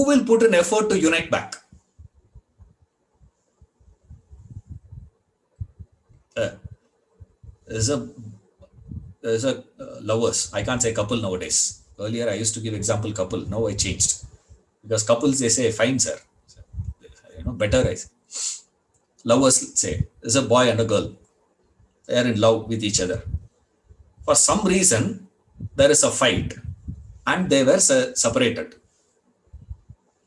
who will put an effort to unite back? There's a lovers. I can't say couple nowadays. Earlier I used to give example couple. Now I changed. Because couples, they say, fine, sir. Better, I say. Lovers say, there's a boy and a girl. They are in love with each other. For some reason, there is a fight and they were separated.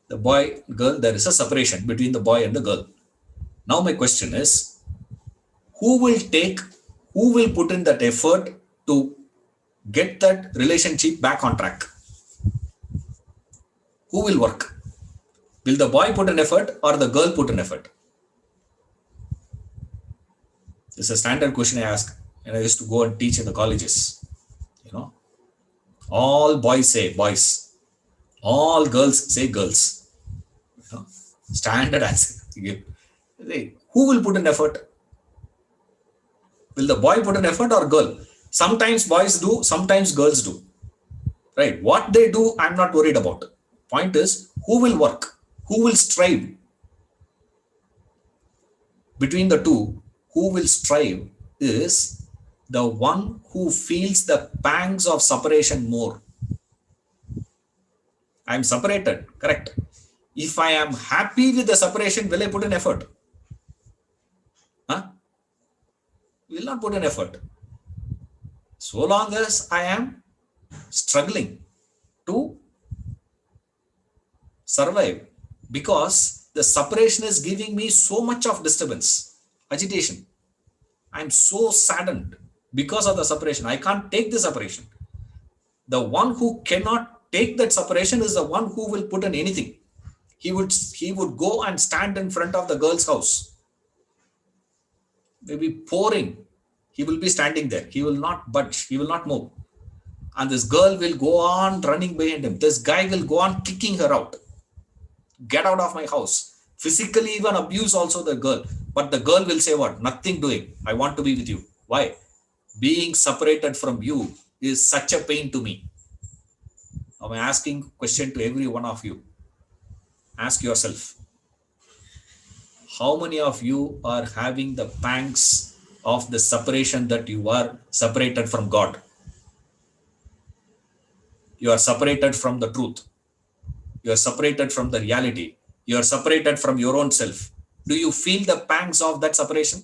The boy, girl, there is a separation between the boy and the girl. Now my question is, who will put in that effort to get that relationship back on track? Who will work? Will the boy put an effort or the girl put an effort? This is a standard question I ask. And I used to go and teach in the colleges. All boys say boys. All girls say girls. Standard answer. Who will put an effort? Will the boy put an effort or girl? Sometimes boys do, sometimes girls do. Right? What they do, I'm not worried about. Point is, who will work? Who will strive? Between the two, who will strive is the one who feels the pangs of separation more. I'm separated, correct. If I am happy with the separation, will I put an effort? Will not put an effort. So long as I am struggling to survive, because the separation is giving me so much of disturbance, agitation. I'm so saddened because of the separation. I can't take the separation. The one who cannot take that separation is the one who will put in anything. He would go and stand in front of the girl's house. Maybe pouring. He will be standing there. He will not budge. He will not move. And this girl will go on running behind him. This guy will go on kicking her out. Get out of my house. Physically even abuse also the girl. But the girl will say what? Nothing doing. I want to be with you. Why? Being separated from you is such a pain to me. I'm asking question to every one of you. Ask yourself. How many of you are having the pangs of the separation that you are separated from God? You are separated from the truth. You are separated from the reality. You are separated from your own self. Do you feel the pangs of that separation?